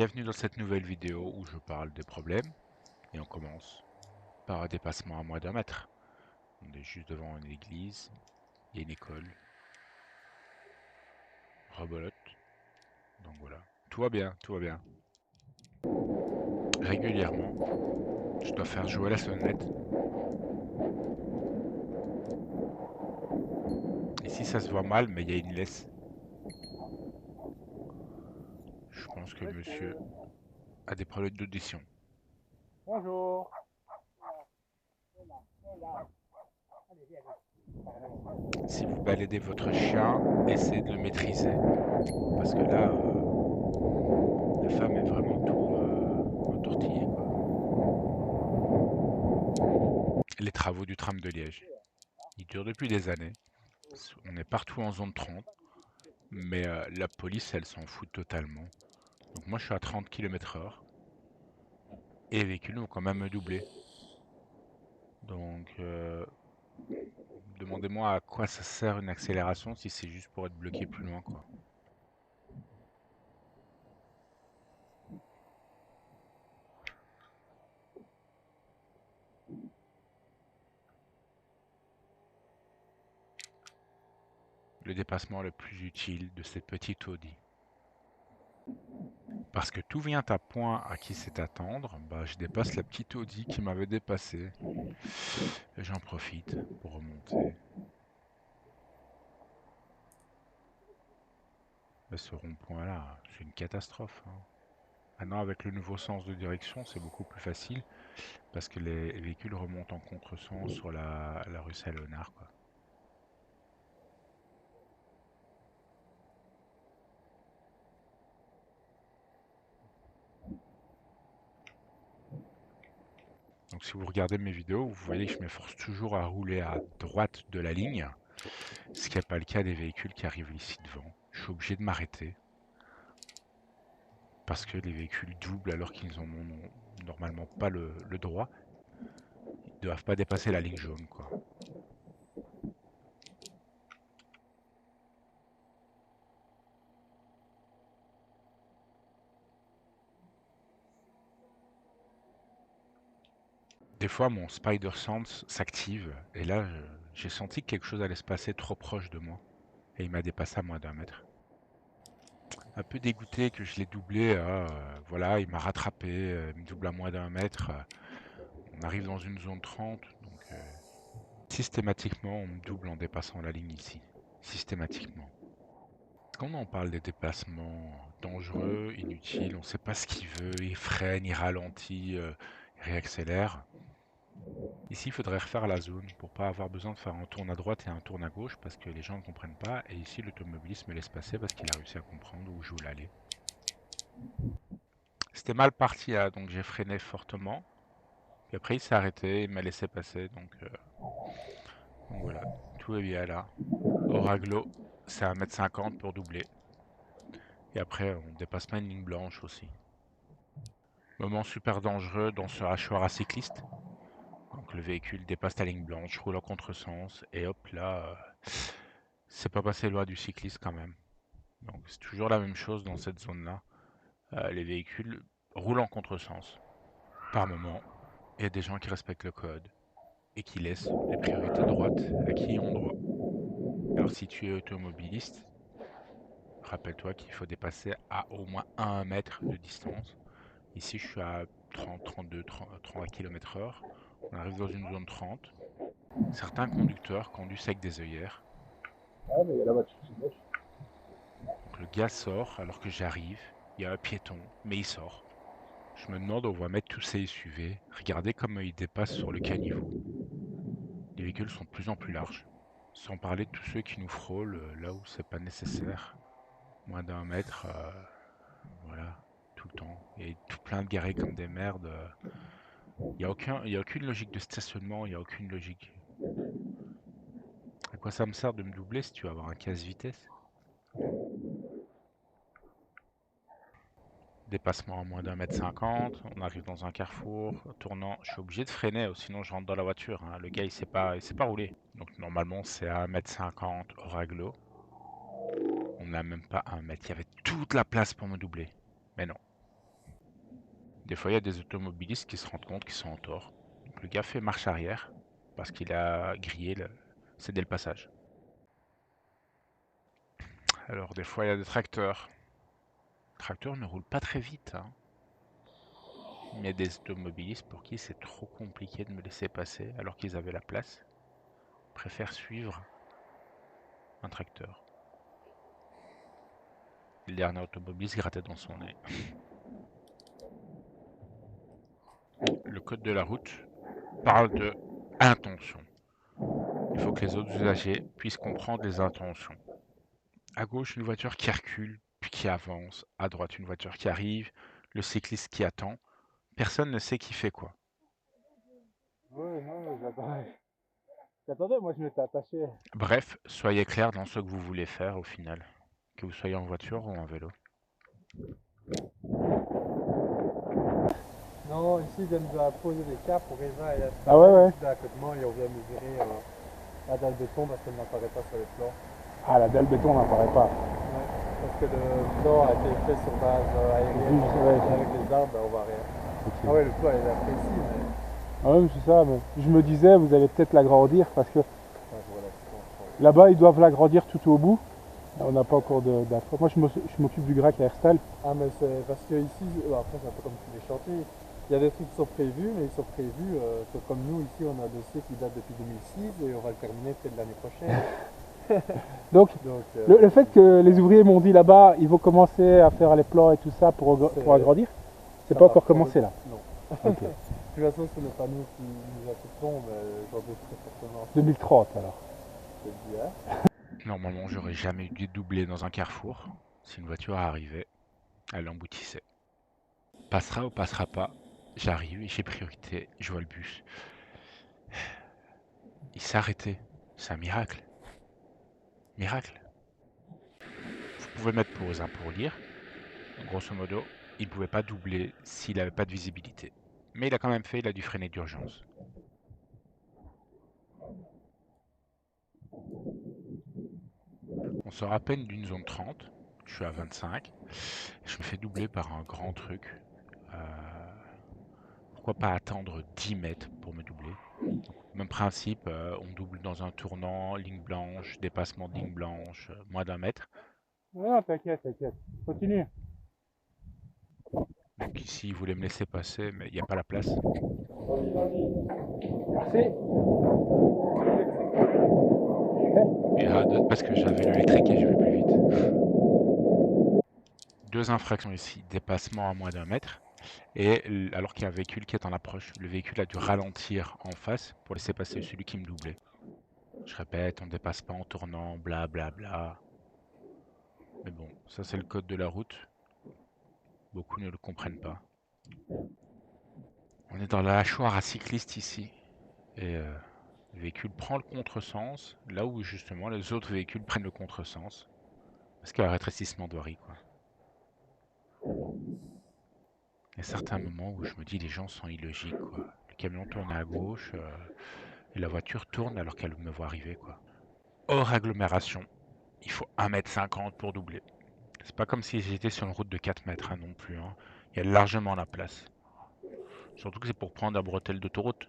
Bienvenue dans cette nouvelle vidéo où je parle des problèmes et on commence par un dépassement à moins d'un mètre. On est juste devant une église, il y a une école, rebolote, donc voilà. Tout va bien, tout va bien. Régulièrement, je dois faire jouer la sonnette. Ici ça se voit mal mais il y a une laisse. Je pense que monsieur a des problèmes d'audition. Bonjour. Si vous baladez votre chien, essayez de le maîtriser. Parce que là, la femme est vraiment tout entortillée, quoi. Les travaux du tram de Liège. Ils durent depuis des années. On est partout en zone 30, mais la police, elle s'en fout totalement. Donc moi, je suis à 30 km/h et les véhicules vont quand même me doubler. Donc, demandez-moi à quoi ça sert une accélération si c'est juste pour être bloqué plus loin, quoi. Le dépassement le plus utile de cette petite Audi. Parce que tout vient à point à qui c'est attendre, bah, je dépasse la petite Audi qui m'avait dépassé. Et j'en profite pour remonter. Mais ce rond-point-là, c'est une catastrophe, hein. Maintenant, avec le nouveau sens de direction, c'est beaucoup plus facile parce que les véhicules remontent en contresens sur la rue Saint-Léonard, quoi. Donc si vous regardez mes vidéos, vous voyez que je m'efforce toujours à rouler à droite de la ligne, ce qui n'est pas le cas des véhicules qui arrivent ici devant. Je suis obligé de m'arrêter parce que les véhicules doublent alors qu'ils n'en ont normalement pas le droit. Ils ne doivent pas dépasser la ligne jaune, quoi. Des fois, mon Spider Sense s'active et là, j'ai senti que quelque chose allait se passer trop proche de moi et il m'a dépassé à moins d'un mètre. Un peu dégoûté que je l'ai doublé, voilà, il m'a rattrapé, il me double à moins d'un mètre. On arrive dans une zone 30, donc systématiquement, on me double en dépassant la ligne ici. Systématiquement. Quand on en parle des déplacements dangereux, inutiles, on ne sait pas ce qu'il veut, il freine, il ralentit, il réaccélère. Ici, il faudrait refaire la zone pour pas avoir besoin de faire un tourne à droite et un tourne à gauche parce que les gens ne comprennent pas. Et ici, l'automobiliste me laisse passer parce qu'il a réussi à comprendre où je voulais aller. C'était mal parti là, donc j'ai freiné fortement. Puis après, il s'est arrêté, il m'a laissé passer. Donc voilà, tout est bien là. Au raglo, c'est à 1,50 m pour doubler. Et après, on dépasse pas une ligne blanche aussi. Moment super dangereux dans ce hachoir à cycliste. Donc le véhicule dépasse la ligne blanche, roule en contresens, et hop là, c'est pas passé loin du cycliste quand même. Donc c'est toujours la même chose dans cette zone-là. Les véhicules roulent en contresens. Par moment, il y a des gens qui respectent le code et qui laissent les priorités droites à qui ils ont droit. Alors si tu es automobiliste, rappelle-toi qu'il faut dépasser à au moins 1 mètre de distance. Ici, je suis à 30, 32, 30 km/h. On arrive dans une zone 30. Certains conducteurs conduisent avec des œillères. Ah, mais il y a la voiture qui bouge. Donc le gars sort alors que j'arrive. Il y a un piéton, mais il sort. Je me demande où on va mettre tous ces SUV. Regardez comment ils dépassent sur le caniveau. Les véhicules sont de plus en plus larges. Sans parler de tous ceux qui nous frôlent là où c'est pas nécessaire. Moins d'un mètre, voilà, tout le temps. Et tout plein de garés comme des merdes. Y a aucune logique de stationnement, il n'y a aucune logique. À quoi ça me sert de me doubler si tu vas avoir un casse-vitesse? Dépassement à moins d'1,50 m, on arrive dans un carrefour, tournant, je suis obligé de freiner, sinon je rentre dans la voiture, hein. Le gars il sait pas rouler. Donc normalement c'est à 1,50 m au raglo. On n'a même pas 1 mètre, il y avait toute la place pour me doubler. Mais non. Des fois, il y a des automobilistes qui se rendent compte qu'ils sont en tort. Donc, le gars fait marche arrière parce qu'il a cédé le passage. Alors, des fois, il y a des tracteurs. Les tracteurs ne roulent pas très vite, hein. Il y a des automobilistes pour qui c'est trop compliqué de me laisser passer alors qu'ils avaient la place. Ils préfèrent suivre un tracteur. Le dernier automobiliste grattait dans son nez. Le code de la route parle de intention. Il faut que les autres usagers puissent comprendre les intentions. À gauche, une voiture qui recule, puis qui avance. À droite, une voiture qui arrive. Le cycliste qui attend. Personne ne sait qui fait quoi. Ouais, non, j'attendais. J'attendais, moi je m'étais attaché. Bref, soyez clair dans ce que vous voulez faire au final. Que vous soyez en voiture ou en vélo. Non, ici, ils viennent de poser des câbles pour Eva et Ah ouais, ouais. à côté de moi, et on vient mesurer la dalle béton parce qu'elle n'apparaît pas sur les plans. Ah, la dalle béton n'apparaît pas. Ouais, parce que le plan a été fait sur base aérienne, Ouais. et avec les arbres, on voit rien. Ok. Ah ouais, le plan, il est précis, mais... Ah ouais, c'est ça, mais je me disais, vous allez peut-être l'agrandir parce que Ouais, voilà, c'est là-bas, ils doivent l'agrandir tout au bout. On n'a pas encore d'infos. Moi, je m'occupe du Grac à Herstal. Ah, mais c'est parce que ici, après, c'est un peu comme tous les chantiers. Il y a des trucs qui sont prévus, mais ils sont prévus, c'est comme nous, ici, on a un dossier qui date depuis 2006 et on va le terminer peut-être l'année prochaine. Donc, Donc, le fait que les ouvriers m'ont dit là-bas, ils vont commencer à faire les plans et tout ça pour agrandir, c'est ça pas va encore prendre- commencé là. Non. Ok. De toute façon, ce n'est pas nous qui nous occupons, mais j'en doute très fortement. 2030 alors. Je te dis, hein. Normalement, j'aurais jamais dû doubler dans un carrefour. Si une voiture arrivait, elle emboutissait. Passera ou passera pas, j'arrive, j'ai priorité, je vois le bus. Il s'est arrêté. C'est un miracle. Miracle. Vous pouvez mettre pause hein, pour lire. Grosso modo, il ne pouvait pas doubler s'il n'avait pas de visibilité. Mais il a quand même fait, il a dû freiner d'urgence. On sort à peine d'une zone 30. Je suis à 25. Je me fais doubler par un grand truc. Pourquoi pas attendre 10 mètres pour me doubler? Donc, même principe, on double dans un tournant, ligne blanche, dépassement de ligne blanche, moins d'un mètre. Non, t'inquiète, t'inquiète. Continue. Donc ici, il voulait me laisser passer, mais il n'y a pas la place. Merci. Et parce que j'avais l'électrique et je vais plus vite. Deux infractions ici, dépassement à moins d'un mètre. Et alors qu'il y a un véhicule qui est en approche, le véhicule a dû ralentir en face pour laisser passer celui qui me doublait. Je répète, on ne dépasse pas en tournant, bla bla bla. Mais bon, ça c'est le code de la route. Beaucoup ne le comprennent pas. On est dans la hachoir à cyclistes ici. Et le véhicule prend le contresens, là où justement les autres véhicules prennent le contresens. Parce qu'il y a un rétrécissement de voirie, quoi. Il y a certains moments où je me dis les gens sont illogiques, quoi. Le camion tourne à gauche et la voiture tourne alors qu'elle me voit arriver, quoi. Hors agglomération, il faut 1,50 m pour doubler. C'est pas comme si j'étais sur une route de 4 mètres hein, non plus. Hein. Il y a largement la place. Surtout que c'est pour prendre la bretelle d'autoroute.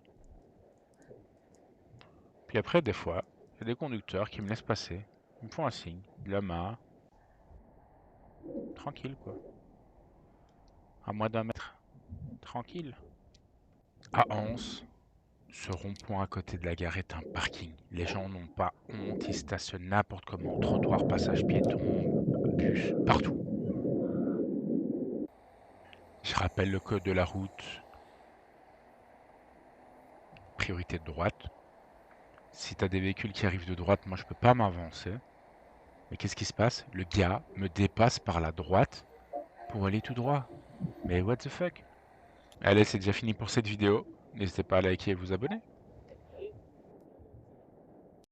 Puis après, des fois, il y a des conducteurs qui me laissent passer. Ils me font un signe, de la main. Tranquille, quoi. À moins d'un mètre. Tranquille. À Anse, ce rond-point à côté de la gare est un parking. Les gens n'ont pas honte, ils stationnent n'importe comment. Trottoir, passage piéton, bus, partout. Je rappelle le code de la route. Priorité de droite. Si t'as des véhicules qui arrivent de droite, moi je peux pas m'avancer. Mais qu'est-ce qui se passe? Le gars me dépasse par la droite pour aller tout droit. Mais what the fuck? Allez, c'est déjà fini pour cette vidéo. N'hésitez pas à liker et vous abonner.